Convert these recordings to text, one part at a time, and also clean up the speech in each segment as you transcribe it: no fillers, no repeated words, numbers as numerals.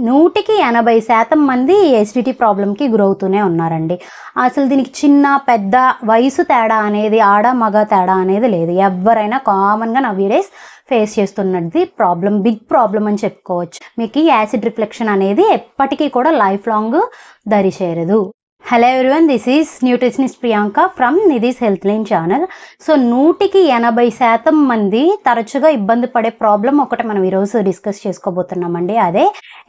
100కి 80% మంది ఎసిడిటీ ప్రాబ్లంకి గురవుతూనే ఉన్నారండి. అసలు దీనికి చిన్న పెద్ద వయసు తేడా అనేది, ఆడ మగ తేడా అనేది లేదు. ఎవరైనా కామన్గా నవ్వేడేస్ ఫేస్ చేస్తున్నది బిగ్ ప్రాబ్లం అని చెప్పుకోవచ్చు. మీకు ఈ యాసిడ్ రిఫ్లెక్షన్ అనేది ఎప్పటికీ కూడా లైఫ్ లాంగ్ దరి చేరదు. Hello everyone, this is nutritionist Priyanka from Nidhi's health line channel. So 100కి 80% మంది తరచుగా ఇబ్బంది పడే ప్రాబ్లం ఒకటి మనం ఈరోజు డిస్కస్ చేసుకోబోతున్నామండి. అదే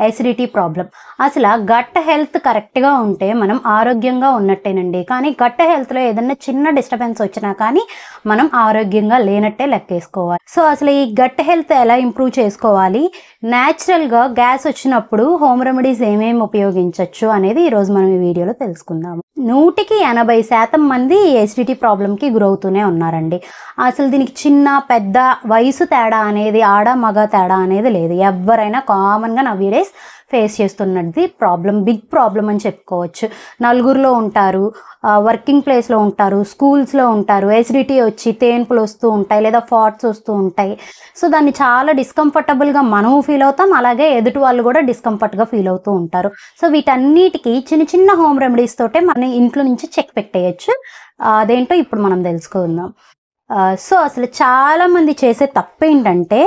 ఎసిడిటీ ప్రాబ్లం. అసలు గట్ హెల్త్ కరెక్ట్గా ఉంటే మనం ఆరోగ్యంగా ఉన్నట్టేనండి. కానీ గట్ హెల్త్లో ఏదైనా చిన్న డిస్టర్బెన్స్ వచ్చినా కానీ మనం ఆరోగ్యంగా లేనట్టే లెక్కేసుకోవాలి. సో అసలు ఈ గట్ హెల్త్ ఎలా ఇంప్రూవ్ చేసుకోవాలి, న్యాచురల్గా గ్యాస్ వచ్చినప్పుడు హోమ్ రెమెడీస్ ఏమేమి ఉపయోగించవచ్చు అనేది ఈరోజు మనం ఈ వీడియోలో తెలుసుకుందాము. 100కి 80% మంది ఎసిడిటీ ప్రాబ్లంకి గురవుతూనే ఉన్నారండి. అసలు దీనికి చిన్న పెద్ద వయసు తేడా అనేది, ఆడ మగ తేడా అనేది లేదు. ఎవరైనా కామన్గా నవ్వేడేస్ ఫేస్ చేస్తున్నది బిగ్ ప్రాబ్లం అని చెప్పుకోవచ్చు. నలుగురిలో ఉంటారు, వర్కింగ్ ప్లేస్లో ఉంటారు, స్కూల్స్లో ఉంటారు. ఎసిడిటీ వచ్చి తేన్పులు వస్తూ ఉంటాయి, లేదా ఫాట్స్ వస్తూ ఉంటాయి. సో దాన్ని చాలా డిస్కంఫర్టబుల్గా మనము ఫీల్ అవుతాం, అలాగే ఎదుటి వాళ్ళు కూడా డిస్కంఫర్ట్గా ఫీల్ అవుతూ ఉంటారు. సో వీటన్నిటికీ చిన్న చిన్న హోమ్ రెమెడీస్ తోటే మన ఇంట్లో నుంచి చెక్ పెట్టేయచ్చు. అదేంటో ఇప్పుడు మనం తెలుసుకుందాం. సో అసలు చాలామంది చేసే తప్పు ఏంటంటే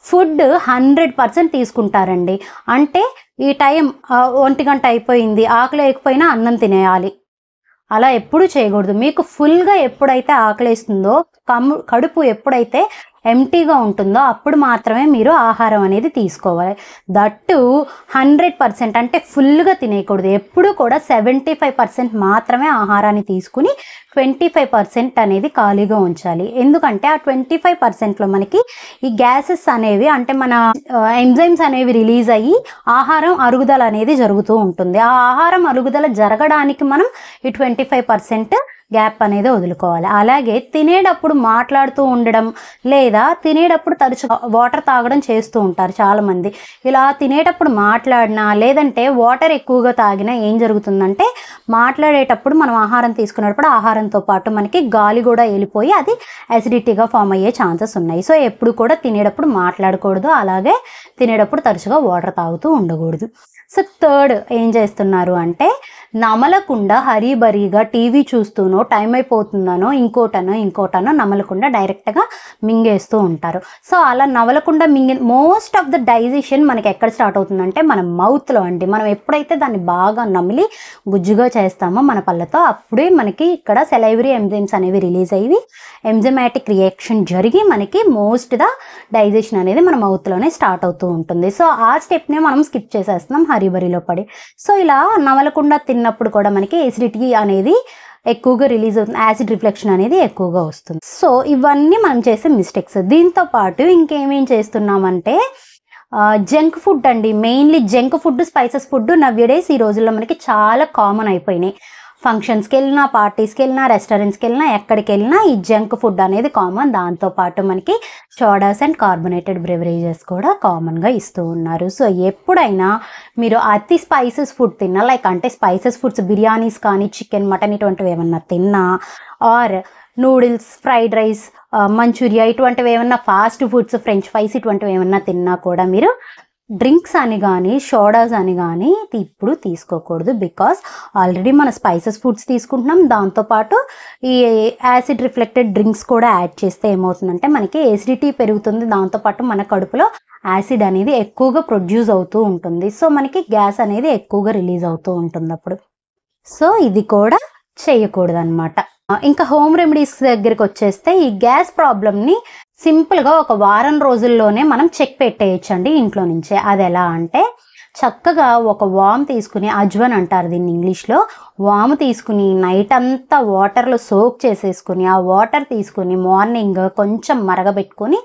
ఫుడ్ 100% తీసుకుంటారండి. అంటే ఈ టైం 1 గంట అయిపోయింది, ఆకలి లేకపోయినా అన్నం తినేయాలి, అలా ఎప్పుడూ చేయకూడదు. మీకు ఫుల్గా ఎప్పుడైతే ఆకలిస్తుందో, కడుపు ఎప్పుడైతే ఎంటీగా ఉంటుందో అప్పుడు మాత్రమే మీరు ఆహారం అనేది తీసుకోవాలి. దట్టు 100% అంటే ఫుల్గా తినేయకూడదు. ఎప్పుడు కూడా 75% మాత్రమే ఆహారాన్ని తీసుకుని 25% అనేది ఖాళీగా ఉంచాలి. ఎందుకంటే ఆ 25%లో మనకి ఈ గ్యాసెస్ అనేవి, అంటే మన ఎంజైమ్స్ అనేవి రిలీజ్ అయ్యి ఆహారం అరుగుదల అనేది జరుగుతూ ఉంటుంది. ఆ ఆహారం అరుగుదల జరగడానికి మనం ఈ 25% గ్యాప్ అనేది వదులుకోవాలి. అలాగే తినేటప్పుడు మాట్లాడుతూ ఉండడం, లేదా తినేటప్పుడు తరచు వాటర్ తాగడం చేస్తూ ఉంటారు చాలామంది. ఇలా తినేటప్పుడు మాట్లాడినా, లేదంటే వాటర్ ఎక్కువగా తాగినా ఏం జరుగుతుందంటే మాట్లాడేటప్పుడు మనం ఆహారం తీసుకునేటప్పుడు ఆహారంతో పాటు మనకి గాలి కూడా వెళ్ళిపోయి అది అసిడిటీగా ఫామ్ అయ్యే ఛాన్సెస్ ఉన్నాయి. సో ఎప్పుడు కూడా తినేటప్పుడు మాట్లాడకూడదు, అలాగే తినేటప్పుడు తరచుగా వాటర్ తాగుతూ ఉండకూడదు. సో థర్డ్ ఏం చేస్తున్నారు అంటే నమలకుండా హరీబరీగా టీవీ చూస్తూనో, టైం అయిపోతుందనో, ఇంకోటనో నమలకుండా డైరెక్ట్గా మింగేస్తూ ఉంటారు. సో అలా నవలకుండా మోస్ట్ ఆఫ్ ద డైజెషన్ మనకి ఎక్కడ స్టార్ట్ అవుతుందంటే మన మౌత్లో అండి. మనం ఎప్పుడైతే దాన్ని బాగా నమిలి గుజ్జుగా చేస్తామో మన పళ్ళతో, అప్పుడే మనకి ఇక్కడ సెలైవరీ ఎంజైమ్స్ అనేవి రిలీజ్ అయ్యి ఎంజైమాటిక్ రియాక్షన్ జరిగి మనకి మోస్ట్ ద డైజెషన్ అనేది మన మౌత్లోనే స్టార్ట్ అవుతూ ఉంటుంది. సో ఆ స్టెప్నే మనం స్కిప్ చేసేస్తున్నాం హరీబరీలో పడి. సో ఇలా నమలకుండా తిన్నప్పుడు కూడా మనకి ఎసిడిటీ అనేది ఎక్కువగా రిలీజ్ అవుతుంది, యాసిడ్ రిఫ్లెక్షన్ అనేది ఎక్కువగా వస్తుంది. సో ఇవన్నీ మనం చేసే మిస్టేక్స్. దీంతో పాటు ఇంకేమేం చేస్తున్నామంటే జంక్ ఫుడ్ అండి. Mainly junk food, spices food nowadays ఈ రోజుల్లో మనకి చాలా కామన్ అయిపోయినాయి. ఫంక్షన్స్కి వెళ్ళినా, పార్టీస్కి వెళ్ళినా, రెస్టారెంట్స్కి వెళ్ళినా, ఎక్కడికి వెళ్ళినా ఈ జంక్ ఫుడ్ అనేది కామన్. దాంతోపాటు మనకి సోడాస్ అండ్ కార్బొనేటెడ్ బ్రెవరేజెస్ కూడా కామన్గా ఇస్తూ ఉన్నారు. సో ఎప్పుడైనా మీరు అతి స్పైసెస్ ఫుడ్ తిన్నా, లైక్ అంటే స్పైసెస్ ఫుడ్స్ బిర్యానీస్ కానీ, చికెన్, మటన్ ఇటువంటివి ఏమన్నా తిన్నా, or noodles, fried rice, manchuria ఇటువంటివి ఏమన్నా ఫాస్ట్ ఫుడ్స్, ఫ్రెంచ్ ఫ్రైస్ ఇటువంటివి ఏమన్నా తిన్నా కూడా మీరు డ్రింక్స్ అని కానీ, సోడాస్ అని కానీ ఇప్పుడు తీసుకోకూడదు. బికాస్ ఆల్రెడీ మన స్పైసెస్ ఫుడ్స్ తీసుకుంటున్నాం, దాంతోపాటు ఈ యాసిడ్ రిఫ్లెక్టెడ్ డ్రింక్స్ కూడా యాడ్ చేస్తే ఏమవుతుందంటే మనకి ఎసిడిటీ పెరుగుతుంది. దాంతోపాటు మన కడుపులో యాసిడ్ అనేది ఎక్కువగా ప్రొడ్యూస్ అవుతూ ఉంటుంది. సో మనకి గ్యాస్ అనేది ఎక్కువగా రిలీజ్ అవుతూ ఉంటుంది అప్పుడు. సో ఇది కూడా చేయకూడదు అనమాట. ఇంకా హోమ్ రెమెడీస్ దగ్గరికి వచ్చేస్తే ఈ గ్యాస్ ప్రాబ్లమ్ని సింపుల్గా ఒక వారం రోజుల్లోనే మనం చెక్ పెట్టేయచ్చండి ఇంట్లో నుంచే. అది ఎలా అంటే చక్కగా ఒక వామ్ తీసుకుని, అజ్వన్ అంటారు దీన్ని ఇంగ్లీష్లో, వాము తీసుకుని నైట్ అంతా వాటర్లో సోక్ చేసేసుకుని, ఆ వాటర్ తీసుకుని మార్నింగ్ కొంచెం మరగబెట్టుకొని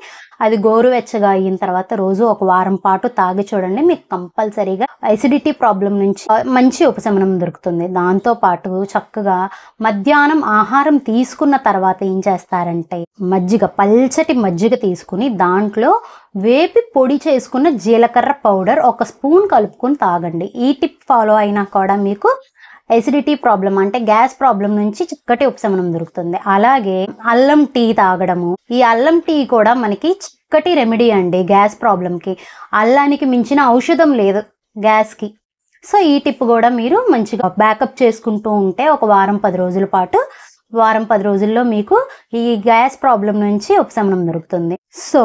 అది గోరువెచ్చగా అయిన తర్వాత రోజు ఒక వారం పాటు తాగి చూడండి. మీకు కంపల్సరీగా ఎసిడిటీ ప్రాబ్లం నుంచి మంచి ఉపశమనం దొరుకుతుంది. దాంతోపాటు చక్కగా మధ్యాహ్నం ఆహారం తీసుకున్న తర్వాత ఏం చేస్తారంటే మజ్జిగ, పల్చటి మజ్జిగ తీసుకుని దాంట్లో వేపి పొడి చేసుకున్న జీలకర్ర పౌడర్ 1 స్పూన్ కలుపుకొని తాగండి. ఈ టిప్ ఫాలో అయినా కూడా మీకు ఎసిడిటీ ప్రాబ్లం అంటే గ్యాస్ ప్రాబ్లం నుంచి చక్కటి ఉపశమనం దొరుకుతుంది. అలాగే అల్లం టీ తాగడము, ఈ అల్లం టీ కూడా మనకి చక్కటి రెమెడీ అండి గ్యాస్ ప్రాబ్లంకి. అల్లానికి మించిన ఔషధం లేదు. గ్యాస్కి. సో ఈ టిప్ కూడా మీరు మంచిగా బ్యాకప్ చేసుకుంటూ ఉంటే ఒక వారం 10 రోజుల పాటు, వారం 10 రోజుల్లో మీకు ఈ గ్యాస్ ప్రాబ్లం నుంచి ఉపశమనం దొరుకుతుంది. సో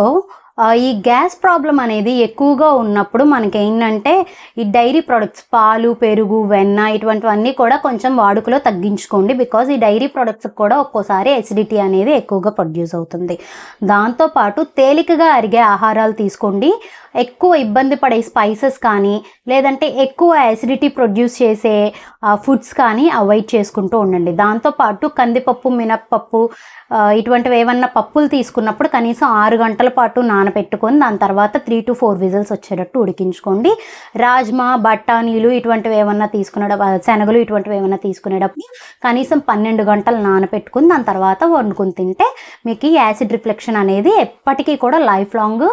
ఈ గ్యాస్ ప్రాబ్లం అనేది ఎక్కువగా ఉన్నప్పుడు మనకేంటంటే ఈ డైరీ ప్రొడక్ట్స్, పాలు, పెరుగు, వెన్న ఇటువంటివన్నీ కూడా కొంచెం వాడుకలో తగ్గించుకోండి. బికాజ్ ఈ డైరీ ప్రొడక్ట్స్ కూడా ఒక్కోసారి ఎసిడిటీ అనేది ఎక్కువగా ప్రొడ్యూస్ అవుతుంది. దాంతోపాటు తేలికగా అరిగే ఆహారాలు తీసుకోండి. ఎక్కువ ఇబ్బంది పడే స్పైసెస్ కానీ లేదంటే ఎక్కువ యాసిడిటీ ప్రొడ్యూస్ చేసే ఫుడ్స్ కానీ అవాయిడ్ చేసుకుంటూ ఉండండి. దాంతోపాటు కందిపప్పు, మినప్పప్పు ఇటువంటివి ఏమన్నా పప్పులు తీసుకున్నప్పుడు కనీసం 6 గంటల పాటు నానబెట్టుకొని దాని తర్వాత 3 to 4 విజిల్స్ వచ్చేటట్టు ఉడికించుకోండి. రాజ్మా, బఠానీలు ఇటువంటివి ఏమన్నా తీసుకునేటప్పుడు, శనగలు ఇటువంటివి ఏమన్నా తీసుకునేటప్పుడు కనీసం 12 గంటలు నానబెట్టుకుని దాని తర్వాత వండుకొని తింటే మీకు ఈ యాసిడ్ రిఫ్లెక్షన్ అనేది ఎప్పటికీ కూడా లైఫ్ లాంగ్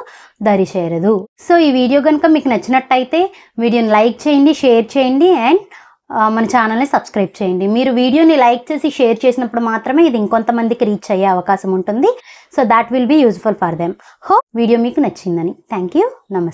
దరి చేరదు. సో ఈ వీడియో కనుక మీకు నచ్చినట్టయితే వీడియోని లైక్ చేయండి, షేర్ చేయండి అండ్ మన ఛానల్ని సబ్స్క్రైబ్ చేయండి. మీరు వీడియోని లైక్ చేసి షేర్ చేసినప్పుడు మాత్రమే ఇది ఇంకొంతమందికి రీచ్ అయ్యే అవకాశం ఉంటుంది. So that will be useful for them. Hope video మీకు నచ్చిందని. Thank you. నమస్తే.